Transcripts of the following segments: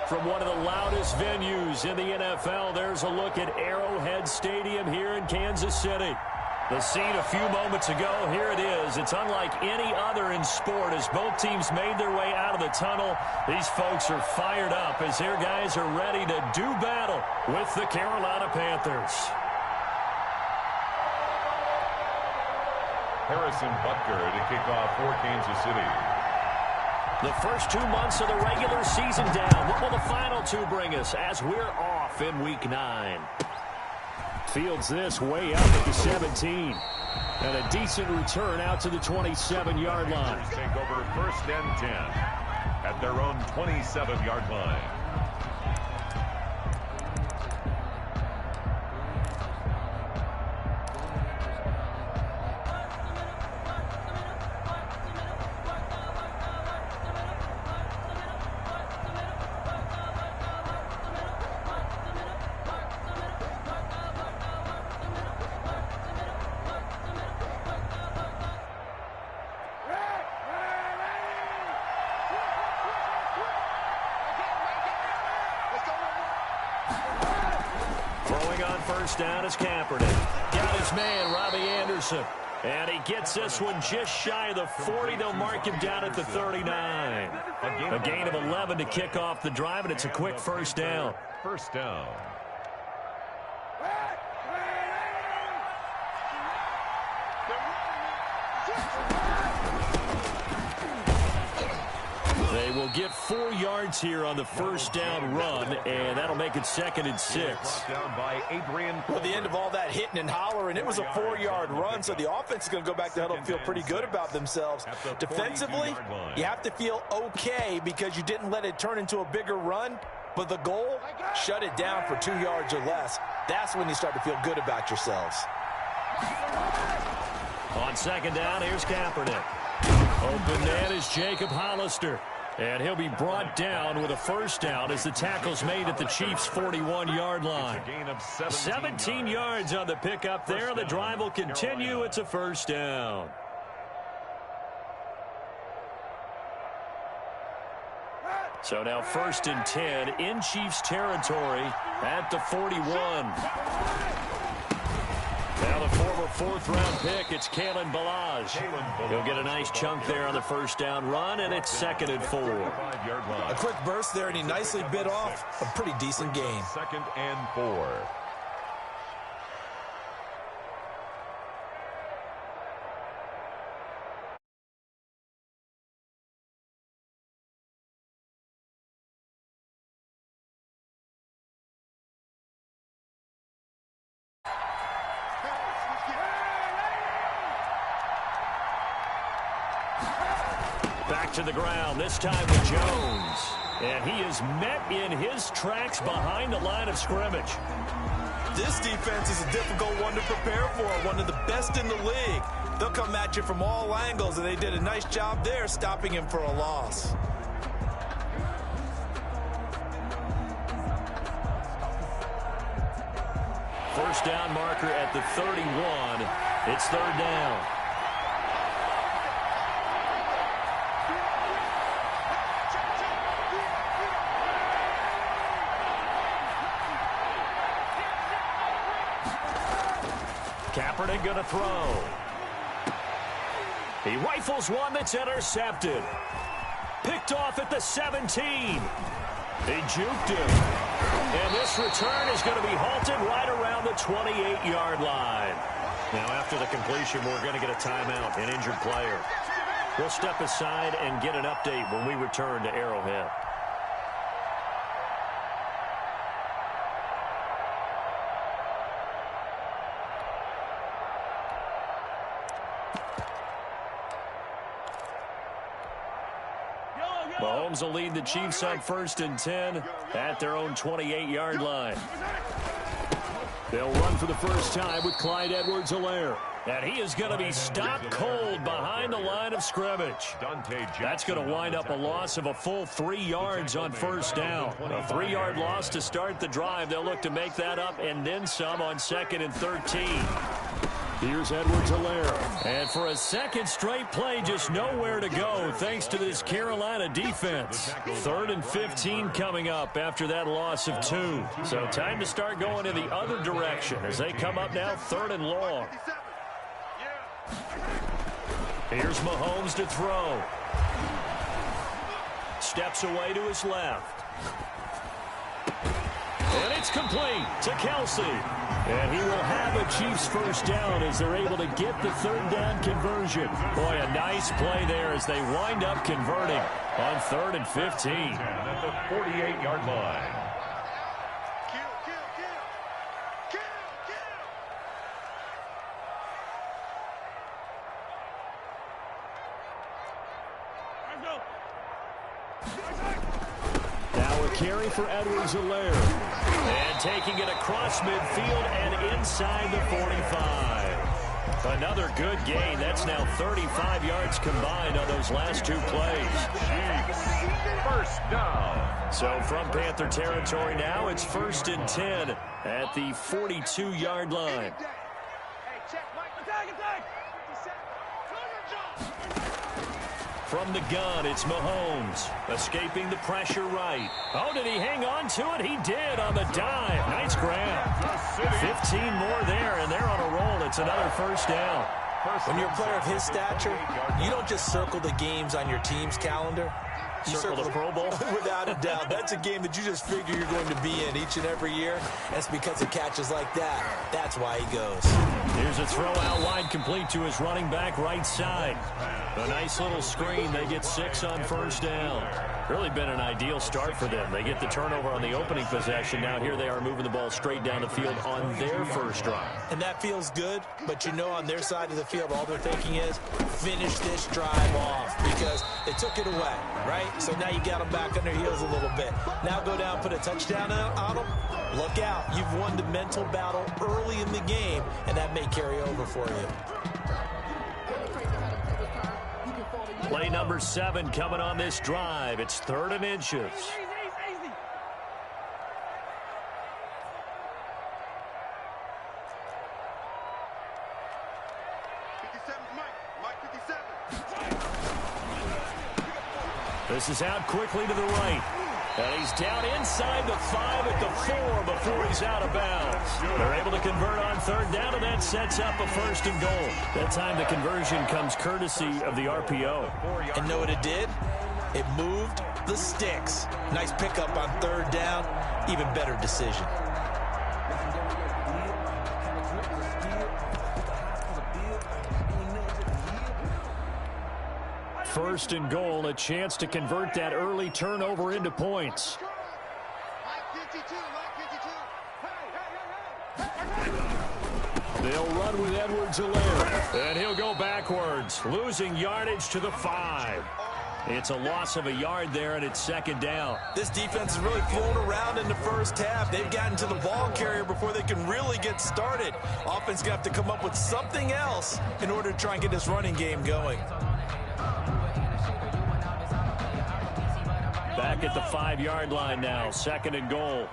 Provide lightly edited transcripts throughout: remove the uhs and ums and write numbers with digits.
From one of the loudest venues in the NFL, there's a look at Arrowhead Stadium here in Kansas City. The scene a few moments ago, here it is. It's unlike any other in sport as both teams made their way out of the tunnel. These folks are fired up as their guys are ready to do battle with the Carolina Panthers. Harrison Butker to kick off for Kansas City. The first 2 months of the regular season down. What will the final two bring us as we're off in Week 9? Fields this way up at the 17. And a decent return out to the 27-yard line. Take over 1st and 10 at their own 27-yard line. Down is Kaepernick. Got his man, Robbie Anderson. And he gets this one just shy of the 40. They'll mark him down at the 39. A gain of 11 to kick off the drive, and it's a quick first down. First down. They will get 4 yards here on the first down run, and that'll make it 2nd and 6. Well, the end of all that hitting and hollering, it was a 4-yard run, so the offense is going to go back to huddle and feel pretty good about themselves. Defensively, you have to feel okay because you didn't let it turn into a bigger run, but the goal, shut it down for 2 yards or less. That's when you start to feel good about yourselves. On 2nd down, here's Kaepernick. Open man is Jacob Hollister. And he'll be brought down with a first down as the tackle's made at the Chiefs' 41-yard line. 17 yards on the pickup there. The drive will continue. It's a first down. So now 1st and 10 in Chiefs territory at the 41. Now the former 4th-round pick, it's Kalen Ballage. He'll get a nice chunk there on the first down run, and it's 2nd and 4. A quick burst there, and he nicely bit off a pretty decent gain. 2nd and 4. Back to the ground, this time with Jones. And he is met in his tracks behind the line of scrimmage. This defense is a difficult one to prepare for, one of the best in the league. They'll come at you from all angles, and they did a nice job there stopping him for a loss. First down marker at the 31. It's 3rd down. Kaepernick going to throw. He rifles one that's intercepted. Picked off at the 17. He juked him. And this return is going to be halted right around the 28-yard line. Now, after the completion, we're going to get a timeout, an injured player. We'll step aside and get an update when we return to Arrowhead. Mahomes will lead the Chiefs on 1st and 10 at their own 28-yard line. They'll run for the first time with Clyde Edwards-Helaire. And he is going to be stopped cold behind the line of scrimmage. That's going to wind up a loss of a full 3 yards on first down. A 3-yard loss to start the drive. They'll look to make that up and then some on 2nd and 13. Here's Edwards-Helaire. And for a second straight play, just nowhere to go thanks to this Carolina defense. 3rd and 15 coming up after that loss of 2. So time to start going in the other direction as they come up now 3rd and long. Here's Mahomes to throw. Steps away to his left. And it's complete to Kelsey. And he will have a Chiefs first down as they're able to get the 3rd down conversion. Boy, a nice play there as they wind up converting on 3rd and 15. At the 48-yard line. Now a carry for Edwards-Helaire. And taking it across midfield and inside the 45. Another good gain. That's now 35 yards combined on those last 2 plays. First down. So from Panther territory now, it's 1st and 10 at the 42-yard line. From the gun, it's Mahomes. Escaping the pressure right. Oh, did he hang on to it? He did on the dive. Nice grab. 15 more there, and they're on a roll. It's another first down. When you're a player of his stature, you don't just circle the games on your team's calendar. You circle the Pro Bowl? Without a doubt. That's a game that you just figure you're going to be in each and every year. That's because of catches like that. That's why he goes. Here's a throw out wide, complete to his running back right side. A nice little screen. They get 6 on first down. Really been an ideal start for them. They get the turnover on the opening possession. Now here they are moving the ball straight down the field on their first drive. And that feels good, but you know on their side of the field, all they're thinking is finish this drive off because they took it away, right? So now you got them back on their heels a little bit. Now go down, put a touchdown on them. Look out. You've won the mental battle early in the game, and that may carry over for you. Play number 7 coming on this drive. It's 3rd and inches. This is out quickly to the right. And he's down inside the 5 at the 4 before he's out of bounds. They're able to convert on 3rd down, and that sets up a 1st and goal. That time the conversion comes courtesy of the RPO. And know what it did? It moved the sticks. Nice pickup on 3rd down. Even better decision. First and goal, a chance to convert that early turnover into points. They'll run with Edwards-Helaire, and he'll go backwards, losing yardage to the 5. It's a loss of a yard there, and it's 2nd down. This defense has really flown around in the first half. They've gotten to the ball carrier before they can really get started. Offense going to have to come up with something else in order to try and get this running game going. Back at the 5-yard line now, 2nd and goal.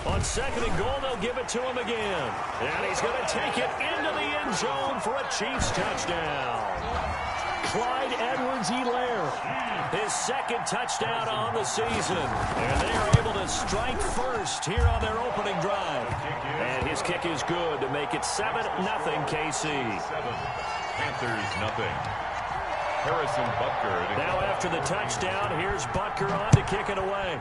On 2nd and goal, they'll give it to him again. And he's going to take it into the end zone for a Chiefs touchdown. Clyde Edwards-Helaire, his 2nd touchdown on the season. And they are able to strike first here on their opening drive. And his kick is good to make it 7-0 KC. Panthers nothing. Harrison Butker. Now after the touchdown, here's Butker on to kick it away.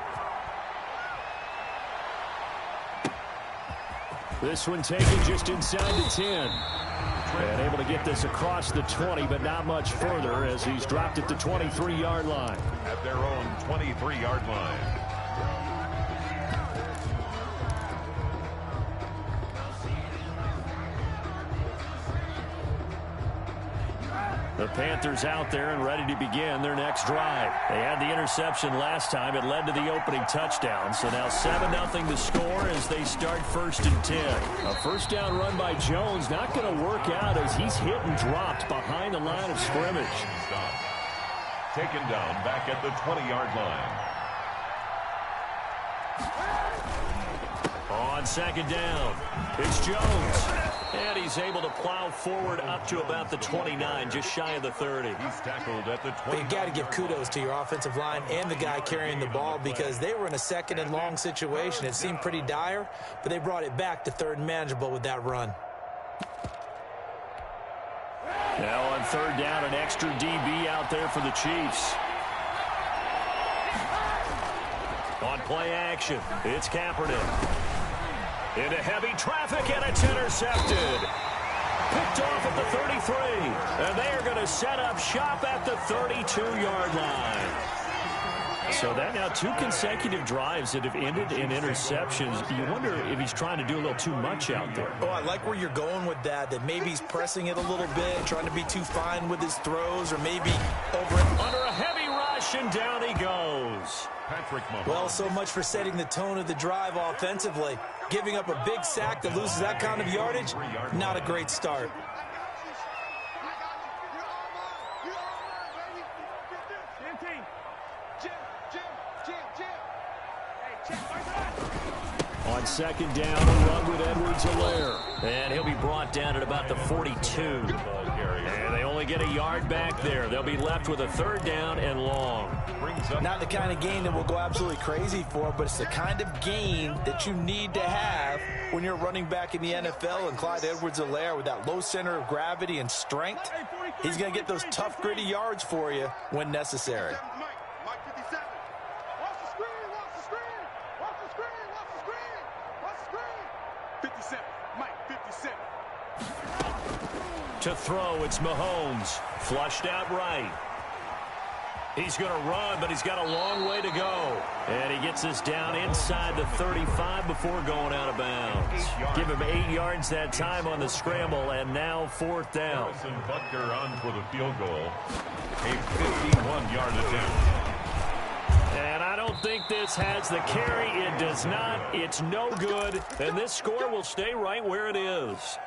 This one taken just inside the 10. And able to get this across the 20, but not much further as he's dropped at the 23-yard line. At their own 23-yard line. The Panthers out there and ready to begin their next drive. They had the interception last time. It led to the opening touchdown. So now 7-0 the score as they start 1st and 10. A first down run by Jones not going to work out as he's hit and dropped behind the line of scrimmage. taken down back at the 20-yard line. On second down, it's Jones. And he's able to plow forward up to about the 29, just shy of the 30. He's tackled at the 20. You got to give kudos to your offensive line and the guy carrying the ball because they were in a second and long situation. It seemed pretty dire, but they brought it back to third and manageable with that run. Now on third down, an extra DB out there for the Chiefs. On play action, it's Kaepernick. Into heavy traffic, and it's intercepted. Picked off at the 33, and they are going to set up shop at the 32-yard line. So that now 2 consecutive drives that have ended in interceptions. You wonder if he's trying to do a little too much out there. Oh, I like where you're going with that maybe he's pressing it a little bit, trying to be too fine with his throws, or maybe under a heavy rush, and down he goes. Well, so much for setting the tone of the drive offensively. Giving up a big sack that loses that kind of yardage, not a great start. On second down, a run with Edwards-Helaire. And he'll be brought down at about the 42. And they only get a yard back there. They'll be left with a third down and long. Not the kind of gain that we'll go absolutely crazy for, but it's the kind of gain that you need to have when you're running back in the NFL. And Clyde Edwards-Helaire, with that low center of gravity and strength, he's going to get those tough, gritty yards for you when necessary. To throw, it's Mahomes. Flushed out right. He's going to run, but he's got a long way to go. And he gets this down inside the 35 before going out of bounds. Give him 8 yards that time on the scramble, and now fourth down. Butker on for the field goal. A 51-yard attempt. And I don't think this has the carry. It does not. It's no good. And this score will stay right where it is.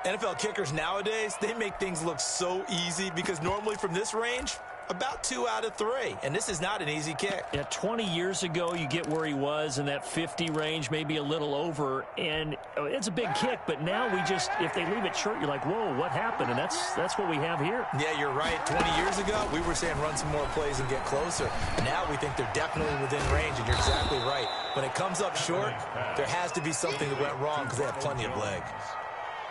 NFL kickers nowadays, they make things look so easy because normally from this range, about 2 out of 3. And this is not an easy kick. Yeah, 20 years ago, you get where he was in that 50 range, maybe a little over. And it's a big kick, but now we just, if they leave it short, you're like, whoa, what happened? And that's what we have here. Yeah, you're right. 20 years ago, we were saying run some more plays and get closer. Now we think they're definitely within range, and you're exactly right. When it comes up short, there has to be something that went wrong because they have plenty of leg.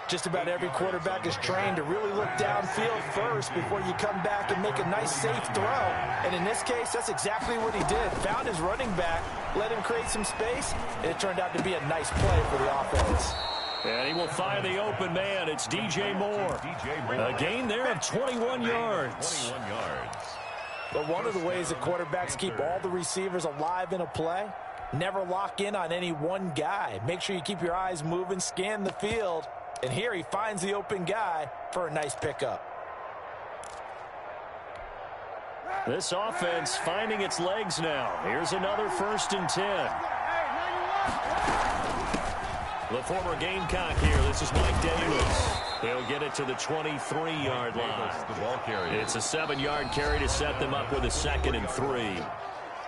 Just about every quarterback is trained to really look downfield first before you come back and make a nice, safe throw. And in this case, that's exactly what he did. Found his running back, let him create some space, and it turned out to be a nice play for the offense. And he will find the open man. It's DJ Moore. A gain there of 21 yards. 21 yards. But one of the ways that quarterbacks keep all the receivers alive in a play, never lock in on any one guy. Make sure you keep your eyes moving, scan the field. And here he finds the open guy for a nice pickup. This offense finding its legs now. Here's another 1st and 10. The former Gamecock here. This is Mike Davis. He'll get it to the 23-yard line. The ball carrier. It's a 7-yard carry to set them up with a 2nd and 3.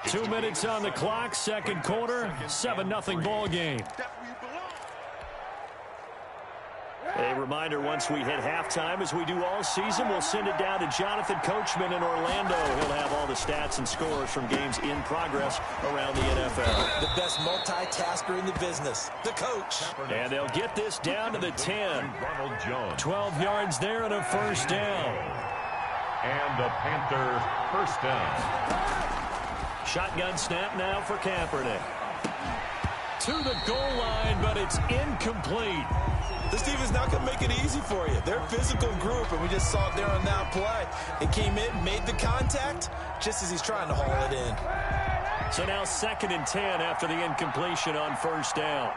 2 minutes on the clock, second quarter, 7-0 ball game. A reminder, once we hit halftime, as we do all season, we'll send it down to Jonathan Coachman in Orlando. He'll have all the stats and scores from games in progress around the NFL. The best multitasker in the business, the coach. And they'll get this down to the 10. Ronald Jones. 12 yards there and a 1st down. And the Panther 1st down. Shotgun snap now for Kaepernick. To the goal line, but it's incomplete. This team is not going to make it easy for you. They're a physical group, and we just saw it there on that play. It came in, made the contact, just as he's trying to haul it in. So now 2nd and 10 after the incompletion on 1st down.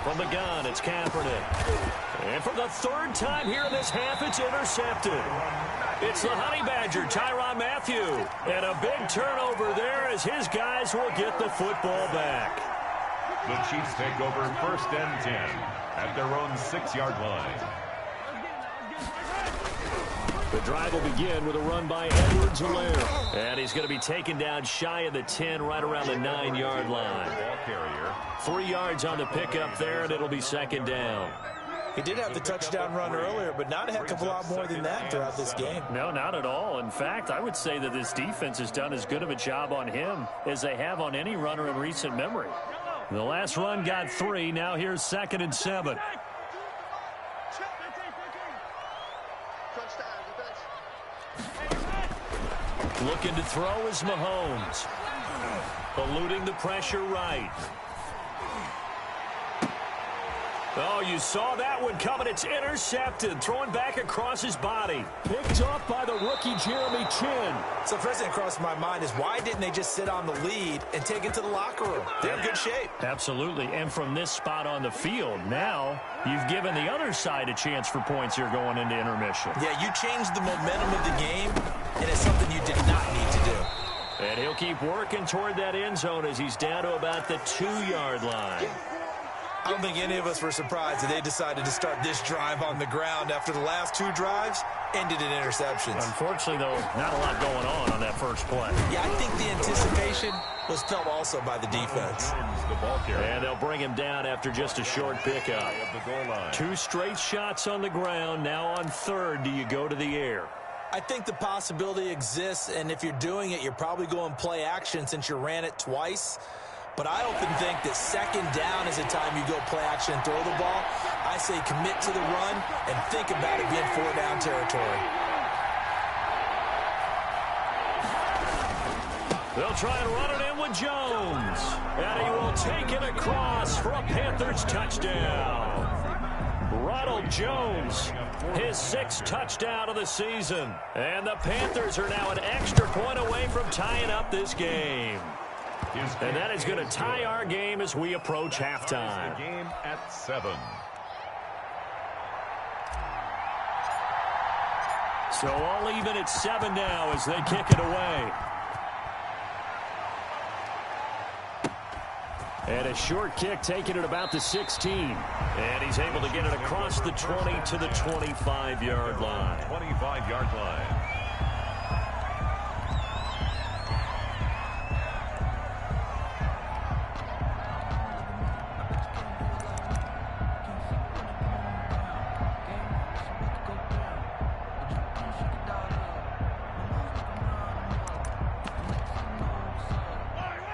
From the gun, it's Kaepernick. And for the 3rd time here in this half, it's intercepted. It's the Honey Badger, Tyrann Mathieu. And a big turnover there as his guys will get the football back. The Chiefs take over 1st and 10 at their own 6-yard line. The drive will begin with a run by Edwards-Helaire. And he's going to be taken down shy of the 10, right around the 9-yard line. 3 yards on the pickup there, and it'll be second down. He did have the touchdown run earlier, but not a heck of a lot more than that throughout this game. No, not at all. In fact, I would say that this defense has done as good of a job on him as they have on any runner in recent memory. The last run got 3. Now here's 2nd and 7. Looking to throw is Mahomes. Eluding the pressure right. Oh, you saw that one coming. It's intercepted. Throwing back across his body. Picked off by the rookie Jeremy Chin. So first thing across my mind is why didn't they just sit on the lead and take it to the locker room? They're in good shape. Absolutely. And from this spot on the field, now you've given the other side a chance for points here going into intermission. Yeah, you changed the momentum of the game, and it's something you did not need to do. And he'll keep working toward that end zone as he's down to about the 2-yard line. I don't think any of us were surprised that they decided to start this drive on the ground after the last 2 drives ended in interceptions. Unfortunately, though, not a lot going on that first play. Yeah, I think the anticipation was felt also by the defense. And they'll bring him down after just a short pickup. 2 straight shots on the ground. Now on 3rd, do you go to the air? I think the possibility exists, and if you're doing it, you're probably going play action since you ran it twice. But I often think that 2nd down is the time you go play action and throw the ball. I say commit to the run and think about it being 4-down territory. They'll try and run it in with Jones. And he will take it across for a Panthers touchdown. Ronald Jones, his 6th touchdown of the season. And the Panthers are now an extra point away from tying up this game. And that is going to tie our game as we approach halftime. The game at 7. So all even at 7 now as they kick it away. And a short kick taken at about the 16. And he's able to get it across the 20 to the 25-yard line. 25-yard line.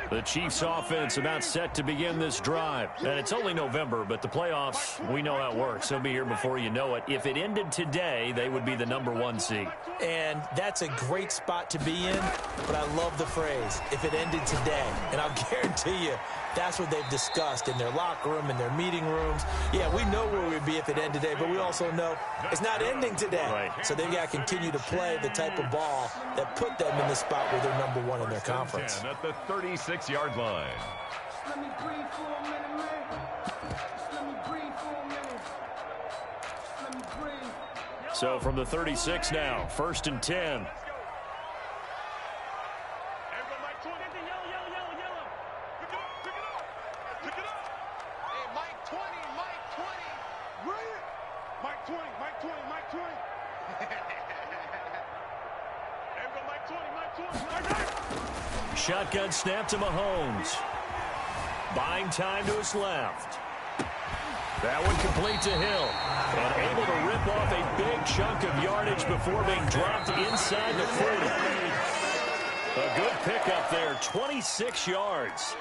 The Chiefs offense about set to begin this drive. And it's only November, but the playoffs, we know how it works. They'll be here before you know it. If it ended today, they would be the #1 seed. And that's a great spot to be in, but I love the phrase, if it ended today. And I'll guarantee you, that's what they've discussed in their locker room, in their meeting rooms. Yeah, we know where we'd be if it ended today, but we also know it's not ending today. Right. So they've got to continue to play the type of ball that put them in the spot where they're #1 in their conference. At the 36-yard line. Let me breathe for a minute, man. Let me breathe for a minute. Let me breathe. So from the 36 now, 1st and 10. Shotgun snap to Mahomes. Buying time to his left. That one complete to Hill. And able to rip off a big chunk of yardage before being dropped inside the 40. A good pickup there, 26 yards.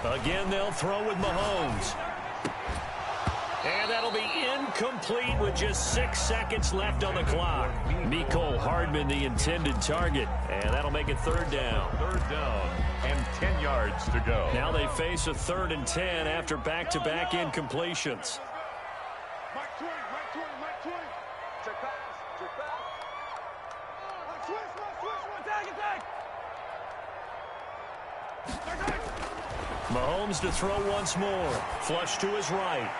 Again, they'll throw with Mahomes. And that'll be incomplete with just 6 seconds left on the clock. Mecole Hardman, the intended target. And that'll make it 3rd down. 3rd down and 10 yards to go. Now they face a 3rd and 10 after back-to-back incompletions. Mahomes to throw once more. Flush to his right.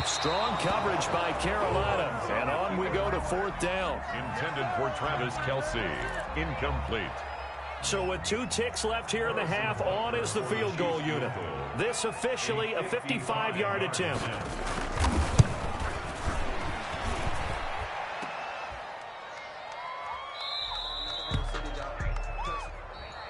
Strong coverage by Carolina. And on we go to 4th down. Intended for Travis Kelce. Incomplete. So with 2 ticks left here in the half, on is the field goal unit. This officially a 55-yard attempt.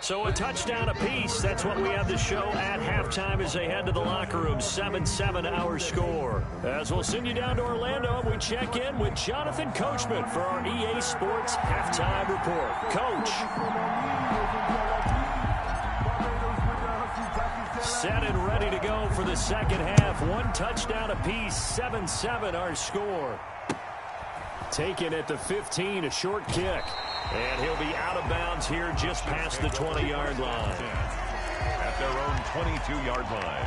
So a touchdown apiece. That's what we have to show at halftime as they head to the locker room. 7-7 our score. As we'll send you down to Orlando, we check in with Jonathan Coachman for our EA Sports Halftime Report. Coach. Set and ready to go for the second half. 1 touchdown apiece. 7-7 our score. Taken at the 15, a short kick. And he'll be out of bounds here just past the 20-yard line. At their own 22-yard line.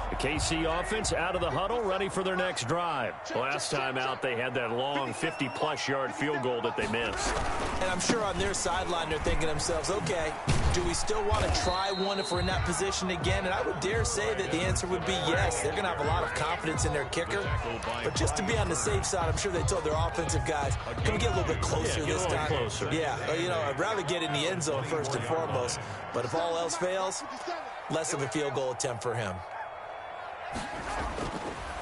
The KC offense out of the huddle, ready for their next drive. Last time out, they had that long 50-plus yard field goal that they missed. And I'm sure on their sideline, they're thinking to themselves, okay, do we still want to try one if we're in that position again? And I would dare say that the answer would be yes. They're going to have a lot of confidence in their kicker. But just to be on the safe side, I'm sure they told their offensive guys, can we get a little bit closer this time? Closer. Yeah, I'd rather get in the end zone first and foremost. But if all else fails, less of a field goal attempt for him.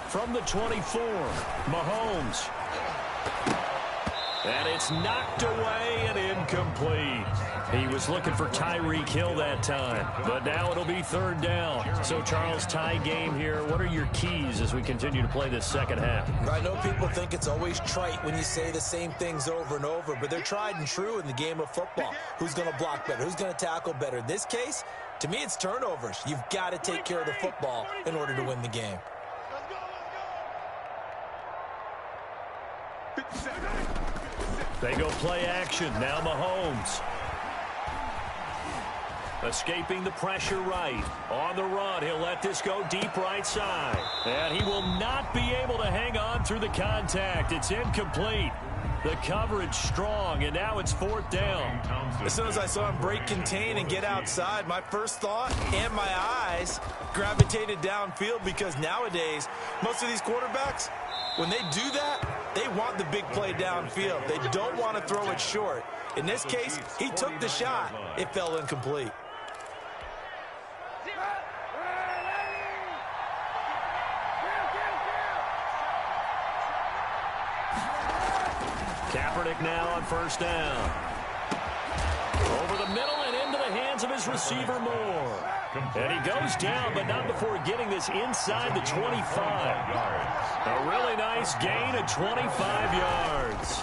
From the 24, Mahomes. And it's knocked away and incomplete. He was looking for Tyreek Hill that time, but now it'll be 3rd down. So, Charles, tie game here. What are your keys as we continue to play this second half? I know people think it's always trite when you say the same things over and over, but they're tried and true in the game of football. Who's going to block better? Who's going to tackle better? In this case, to me, it's turnovers. You've got to take care of the football in order to win the game. They go play action. Now Mahomes. Escaping the pressure right. On the run, he'll let this go deep right side. And he will not be able to hang on through the contact. It's incomplete. The coverage strong, and now it's 4th down. As soon as I saw him break contain and get outside, my first thought and my eyes gravitated downfield, because nowadays, most of these quarterbacks, when they do that, they want the big play downfield. They don't want to throw it short. In this case, he took the shot. It fell incomplete. Kaepernick now on 1st down. Over the middle and into the hands of his receiver Moore. And he goes down, but not before getting this inside the 25. A really nice gain of 25 yards.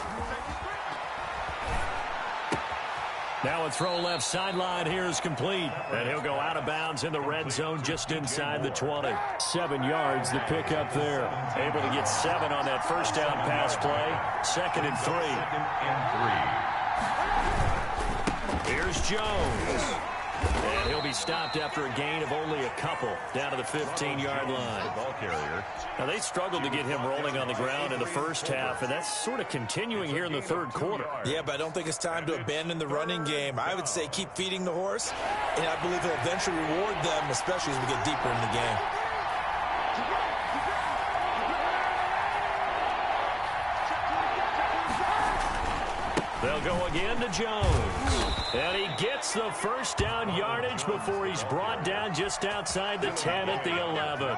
Now a throw left sideline here is complete. And he'll go out of bounds in the red zone just inside the 20. 7 yards the pick up there. Able to get 7 on that first down pass play. 2nd and 3. Here's Jones. And he'll be stopped after a gain of only a couple down to the 15-yard line. Ball carrier. Now, they struggled to get him rolling on the ground in the first half, and that's sort of continuing here in the 3rd quarter. Yeah, but I don't think it's time to abandon the running game. I would say keep feeding the horse, and I believe he'll eventually reward them, especially as we get deeper in the game. They'll go again to Jones. And he gets the first down yardage before he's brought down just outside the 10 at the 11.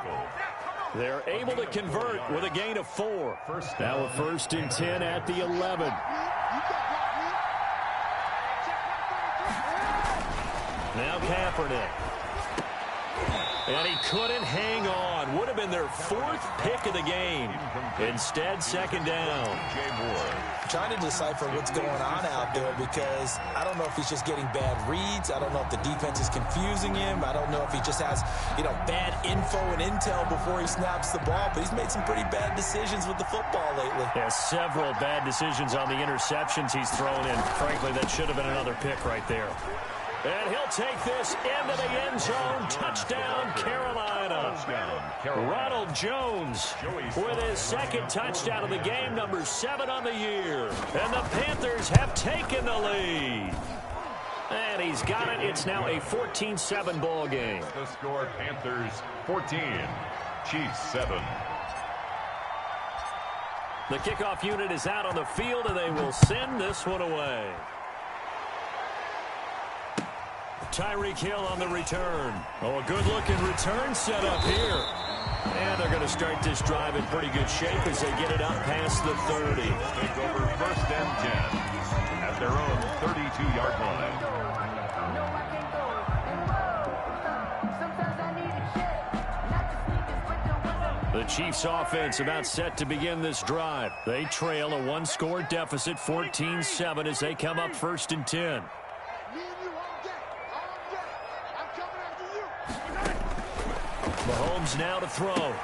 They're able to convert with a gain of 4. Now a 1st and 10 at the 11. Now Kaepernick. And he couldn't hang on. Would have been their 4th pick of the game. Instead, 2nd down. Trying to decipher what's going on out there, because I don't know if he's just getting bad reads. I don't know if the defense is confusing him. I don't know if he just has, bad info and intel before he snaps the ball. But he's made some pretty bad decisions with the football lately. Yeah, several bad decisions on the interceptions he's thrown in. Frankly, that should have been another pick right there. And he'll take this into the end zone. Touchdown, Carolina. Ronald Jones with his second touchdown of the game, number 7 on the year. And the Panthers have taken the lead. And he's got it. It's now a 14-7 ball game. The score, Panthers 14, Chiefs 7. The kickoff unit is out on the field, and they will send this one away. Tyreek Hill on the return. Oh, a good-looking return set up here. And they're going to start this drive in pretty good shape as they get it up past the 30. Take over 1st and 10 at their own 32-yard line. The Chiefs offense about set to begin this drive. They trail a one-score deficit, 14-7, as they come up 1st and 10. Mahomes now to throw.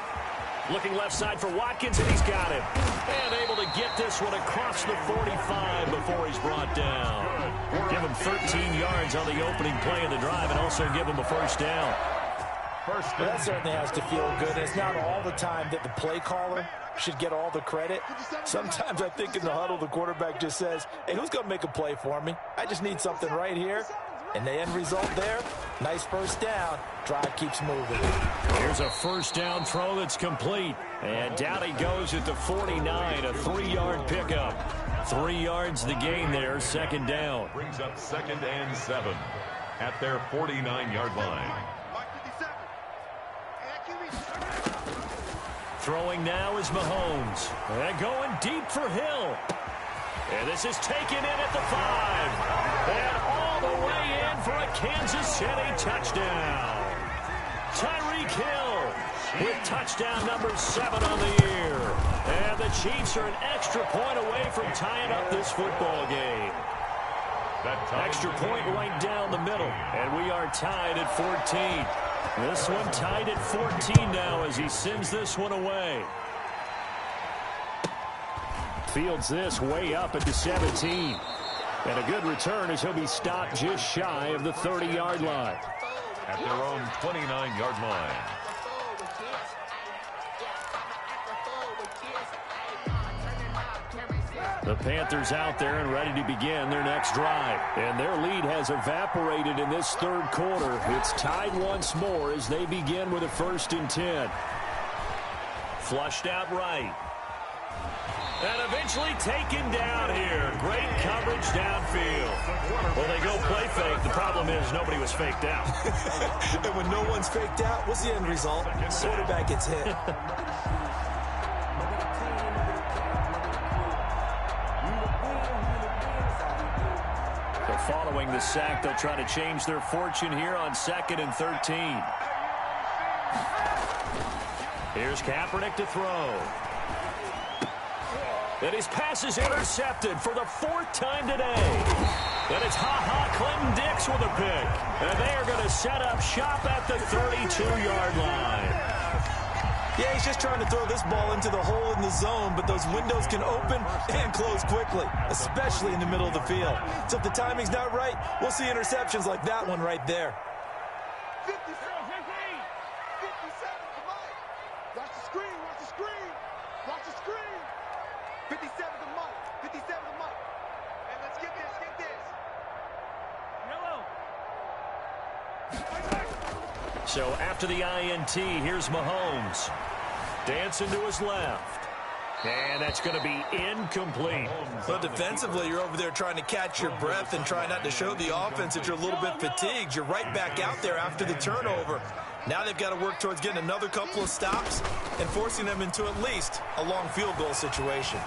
Looking left side for Watkins, and he's got it. And able to get this one across the 45 before he's brought down. Give him 13 yards on the opening play of the drive and also give him a 1st down. That certainly has to feel good. And it's not all the time that the play caller should get all the credit. Sometimes I think in the huddle, the quarterback just says, hey, who's going to make a play for me? I just need something right here. And the end result there, nice 1st down. Drive keeps moving. Here's a 1st down throw that's complete. And down he goes at the 49, a 3-yard pickup. 3 yards the gain there, 2nd down. Brings up 2nd and 7 at their 49-yard line. Throwing now is Mahomes. And going deep for Hill. And this is taken in at the 5. And all the way in for a Kansas City touchdown. Tyreek Hill with touchdown number 7 on the year. And the Chiefs are an extra point away from tying up this football game. Extra point right down the middle. And we are tied at 14. This one tied at 14 now as he sends this one away. Fields this way up at the 17. And a good return as he'll be stopped just shy of the 30-yard line. At their own 29-yard line. The Panthers out there and ready to begin their next drive. And their lead has evaporated in this 3rd quarter. It's tied once more as they begin with a 1st and 10. Flushed out right. And eventually taken down here. Great coverage downfield. Well, they go play fake. The problem is nobody was faked out. And when no one's faked out, what's the end result? Quarterback gets hit. Following the sack, they'll try to change their fortune here on 2nd and 13. Here's Kaepernick to throw. And his pass is intercepted for the 4th time today. And it's Clinton Dix with a pick. And they are going to set up shop at the 32-yard line. Yeah, he's just trying to throw this ball into the hole in the zone, but those windows can open and close quickly, especially in the middle of the field. So if the timing's not right, we'll see interceptions like that one right there. 57, come on. Watch the screen, watch the screen. Watch the screen. 57 to Mike, 57 to Mike. And let's get this, So after the INT, here's Mahomes. Dancing to his left. And that's going to be incomplete. Well, defensively, you're over there trying to catch your breath and try not to show the offense that you're a little bit fatigued. You're right back out there after the turnover. Now they've got to work towards getting another couple of stops and forcing them into at least a long field goal situation.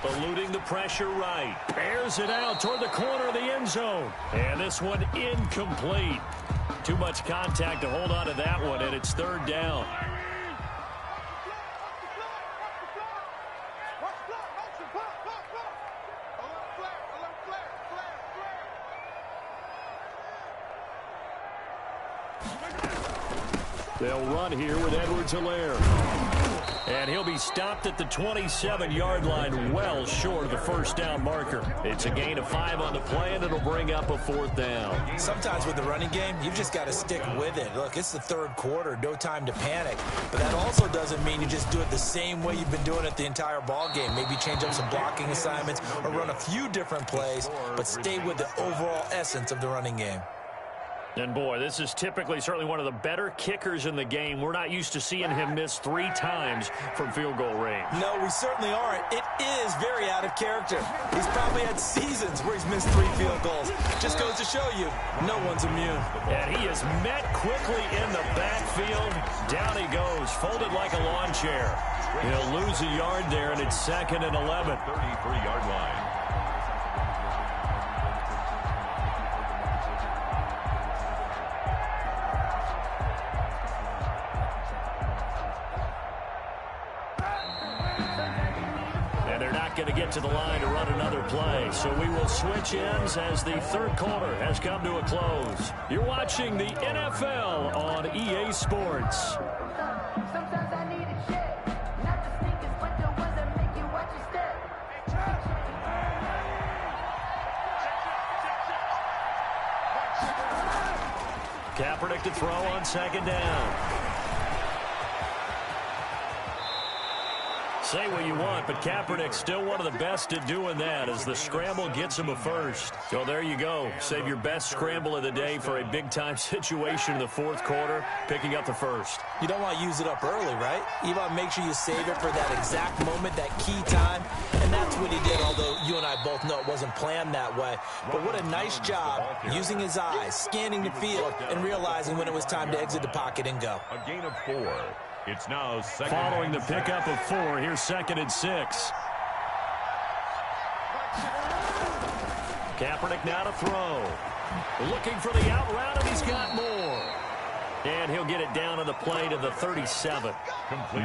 Eluding the pressure right. Airs it out toward the corner of the end zone. And this one incomplete. Too much contact to hold on to that one, and it's 3rd down. They'll run here with Edwards-Helaire. And he'll be stopped at the 27-yard line, well short of the first down marker. It's a gain of 5 on the play, and it'll bring up a 4th down. Sometimes with the running game, you've just got to stick with it. Look, it's the 3rd quarter, no time to panic. But that also doesn't mean you just do it the same way you've been doing it the entire ball game. Maybe change up some blocking assignments or run a few different plays, but stay with the overall essence of the running game. And, boy, this is typically certainly one of the better kickers in the game. We're not used to seeing him miss 3 times from field goal range. No, we certainly aren't. It is very out of character. He's probably had seasons where he's missed 3 field goals. Just goes to show you, no one's immune. And he is met quickly in the backfield. Down he goes, folded like a lawn chair. He'll lose a yard there, and it's 2nd and 11. 33-yard line. Going to get to the line to run another play. So we will switch ends as the 3rd quarter has come to a close. You're watching the NFL on EA Sports. Sometimes I need a check. Not the sneakers, but the ones that make you watch your step. Kaepernick to throw on 2nd down. Say what you want, but Kaepernick's still one of the best at doing that as the scramble gets him a first. So there you go. Save your best scramble of the day for a big-time situation in the 4th quarter, picking up the first. You don't want to use it up early, right? You want to make sure you save it for that exact moment, that key time, and that's what he did, although you and I both know it wasn't planned that way. But what a nice job using his eyes, scanning the field, and realizing when it was time to exit the pocket and go. A gain of 4. It's now 2nd. Following the pickup of 4, here's 2nd and 6. Kaepernick now to throw. Looking for the out route, and he's got more. And he'll get it down on the play to the 37.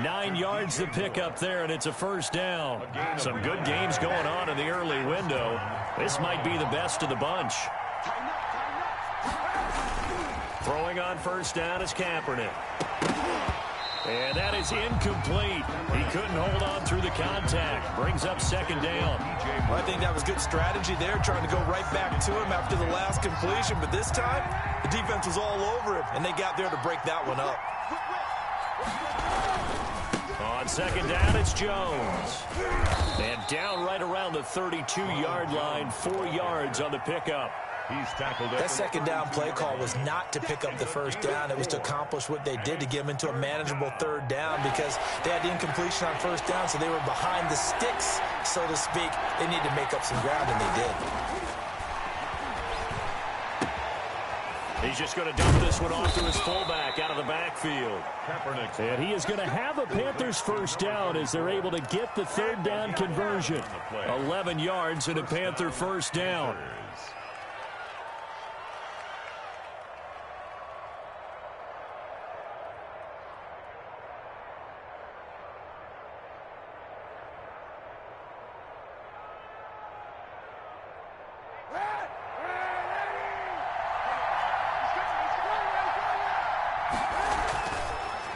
9 yards to pick up there, and it's a 1st down. Some good games going on in the early window. This might be the best of the bunch. Throwing on 1st down is Kaepernick. And that is incomplete. He couldn't hold on through the contact. Brings up 2nd down. Well, I think that was good strategy there, trying to go right back to him after the last completion. But this time, the defense was all over him, and they got there to break that one up. On 2nd down, it's Jones. And down right around the 32-yard line, 4 yards on the pickup. He's tackled. That 2nd down play call was not to pick up the 1st down. It was to accomplish what they did, to get them into a manageable 3rd down, because they had the incompletion on 1st down, so they were behind the sticks, so to speak. They needed to make up some ground, and they did. He's just going to dump this one off to his fullback out of the backfield. And he is going to have a Panthers 1st down as they're able to get the 3rd down conversion. 11 yards and a Panther 1st down.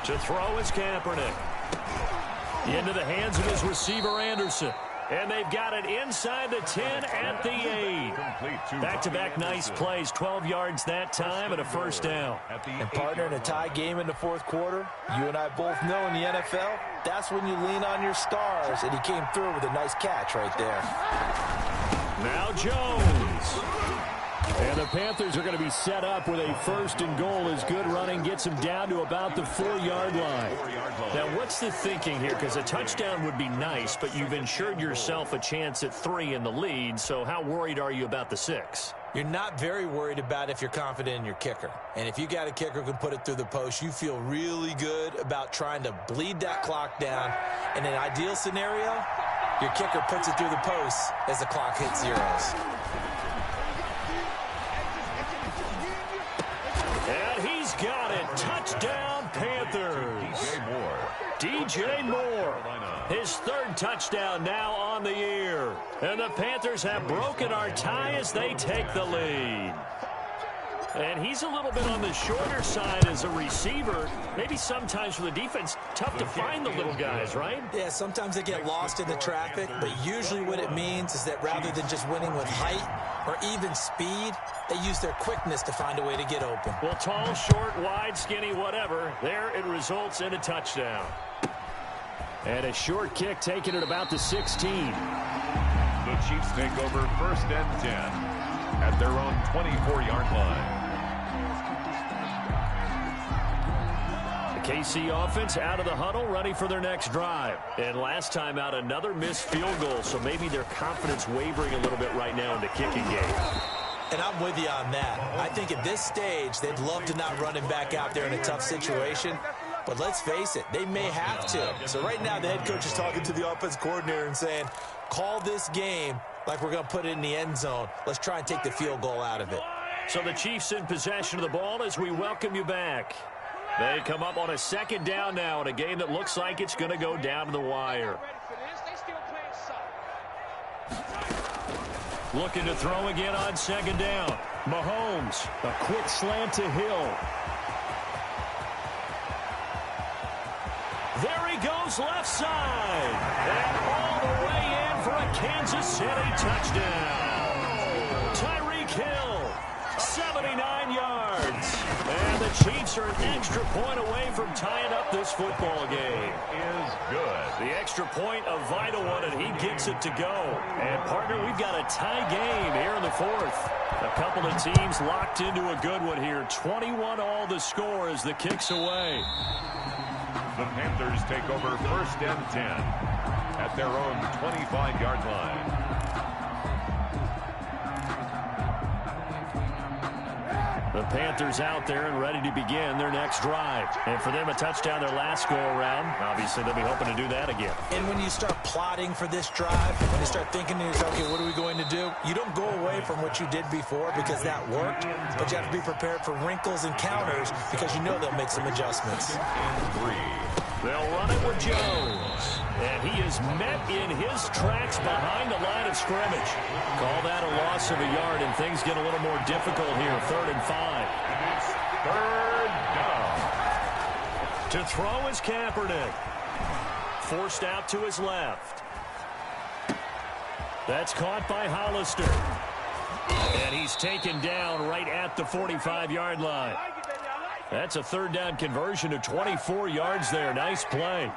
To throw is Kaepernick. Into the hands of his receiver, Anderson. And they've got it inside the 10 at the 8. Back-to-back nice plays, 12 yards that time and a 1st down. And partner, in a tie game in the 4th quarter, you and I both know in the NFL, that's when you lean on your stars. And he came through with a nice catch right there. Now Jones. And the Panthers are going to be set up with a 1st and goal as good running gets them down to about the 4-yard line. Now, what's the thinking here? Because a touchdown would be nice, but you've ensured yourself a chance at 3 in the lead, so how worried are you about the 6? You're not very worried about if you're confident in your kicker. And if you got a kicker who can put it through the post, you feel really good about trying to bleed that clock down. In an ideal scenario, your kicker puts it through the post as the clock hits zeros. And he's got it. Touchdown, Panthers. DJ Moore. His 3rd touchdown now on the year. And the Panthers have broken our tie as they take the lead. And he's a little bit on the shorter side as a receiver. Maybe sometimes for the defense, tough to find the little guys, right? Yeah, sometimes they get lost in the traffic, but usually what it means is that rather than just winning with height or even speed, they use their quickness to find a way to get open. Well, tall, short, wide, skinny, whatever, there it results in a touchdown. And a short kick taken at about the 16. The Chiefs take over 1st and 10 at their own 24-yard line. KC offense out of the huddle, ready for their next drive. And last time out, another missed field goal, so maybe their confidence wavering a little bit right now in the kicking game. And I'm with you on that. I think at this stage, they'd love to not run him back out there in a tough situation. But let's face it, they may have to. So right now, the head coach is talking to the offense coordinator and saying, call this game like we're going to put it in the end zone. Let's try and take the field goal out of it. So the Chiefs in possession of the ball as we welcome you back. They come up on a 2nd down now in a game that looks like it's going to go down to the wire. Looking to throw again on 2nd down. Mahomes, a quick slant to Hill. There he goes left side. And all the way in for a Kansas City touchdown. Tyreek Hill, 79 yards. And the Chiefs are an extra point away from tying up this football game. Is good. The extra point, a vital one, and he gets it to go. And, partner, we've got a tie game here in the 4th. A couple of teams locked into a good one here. 21-all the score as the kick's away. The Panthers take over 1st and 10 at their own 25-yard line. The Panthers out there and ready to begin their next drive. And for them, a touchdown their last go-around. Obviously, they'll be hoping to do that again. And when you start plotting for this drive, when you start thinking to yourself, okay, what are we going to do? You don't go away from what you did before because that worked, but you have to be prepared for wrinkles and counters because you know they'll make some adjustments. They'll run it with Jones. And he is met in his tracks behind the line of scrimmage. Call that a loss of a yard, and things get a little more difficult here. 3rd and 5. It's 3rd down. To throw is Kaepernick. Forced out to his left. That's caught by Hollister. And he's taken down right at the 45-yard line. That's a 3rd down conversion of 24 yards there. Nice play.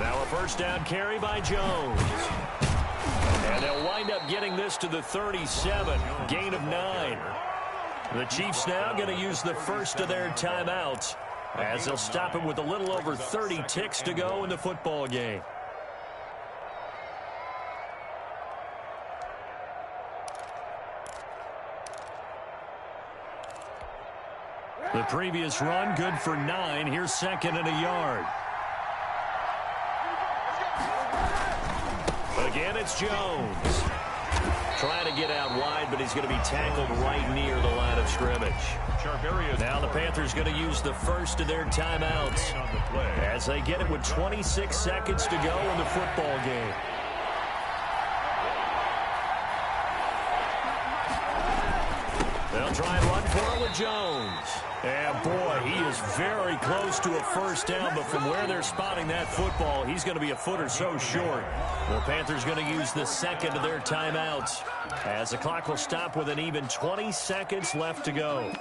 Now a 1st down carry by Jones. And they'll wind up getting this to the 37. Gain of 9. The Chiefs now going to use the first of their timeouts as they'll stop him with a little over 30 ticks to go in the football game. The previous run good for 9. Here's 2nd and a yard. Again, it's Jones. Trying to get out wide, but he's going to be tackled right near the line of scrimmage. Now the Panthers going to use the first of their timeouts as they get it with 26 seconds to go in the football game. They'll try and run for it with Jones. And, boy, he is very close to a 1st down, but from where they're spotting that football, he's going to be a foot or so short. The Panthers going to use the 2nd of their timeouts as the clock will stop with an even 20 seconds left to go.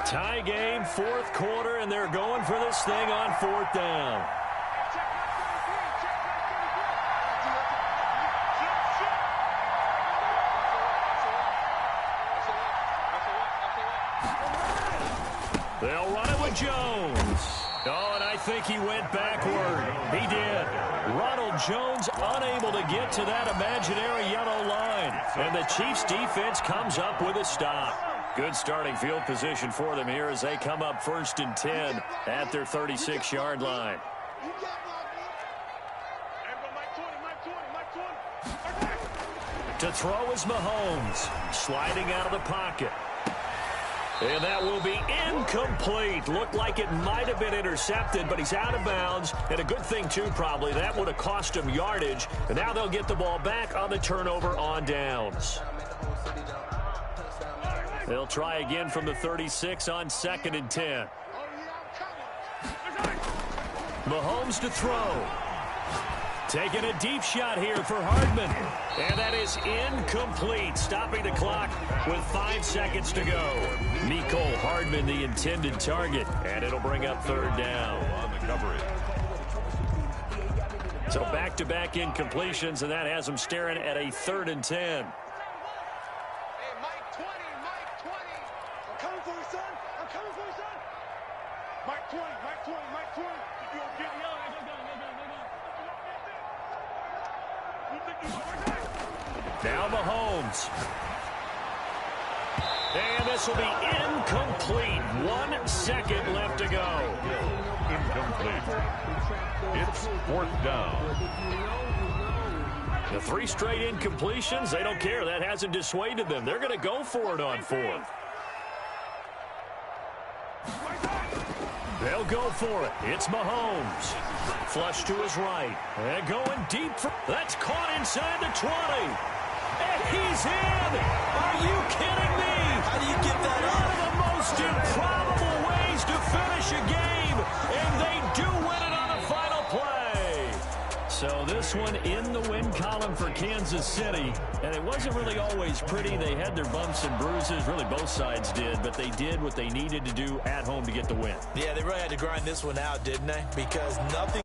Tie game, 4th quarter, and they're going for this thing on 4th down. They'll run it with Jones. Oh, and I think he went backward. He did. Ronald Jones unable to get to that imaginary yellow line. And the Chiefs defense comes up with a stop. Good starting field position for them here as they come up 1st and 10 at their 36-yard line. To throw is Mahomes. Sliding out of the pocket. And that will be incomplete. Looked like it might have been intercepted, but he's out of bounds. And a good thing, too, probably. That would have cost him yardage. And now they'll get the ball back on the turnover on downs. They'll try again from the 36 on 2nd and 10. Mahomes to throw. Taking a deep shot here for Hardman. And that is incomplete. Stopping the clock with 5 seconds to go. Mecole Hardman, the intended target. And it'll bring up 3rd down. On the coverage. So back-to-back incompletions, and that has them staring at a 3rd and 10. Hey, Mike 20, Mike 20. I'm coming for you, son. I'm coming for you, son. Mike 20, Mike 20, Mike 20. You don't get me out. Now Mahomes. And this will be incomplete. 1 second left to go. Incomplete. It's 4th down. The 3 straight incompletions, they don't care. That hasn't dissuaded them. They're going to go for it on 4th. They'll go for it. It's Mahomes. Flush to his right. And going deep. That's caught inside the 20. And he's in. Are you kidding me? How do you get that One up? of the most improbable ways to finish a game. And they do win it on the final play. So this one in the win column for Kansas City. And it wasn't really always pretty. They had their bumps and bruises. Really, both sides did. But they did what they needed to do at home to get the win. Yeah, they really had to grind this one out, didn't they? Because nothing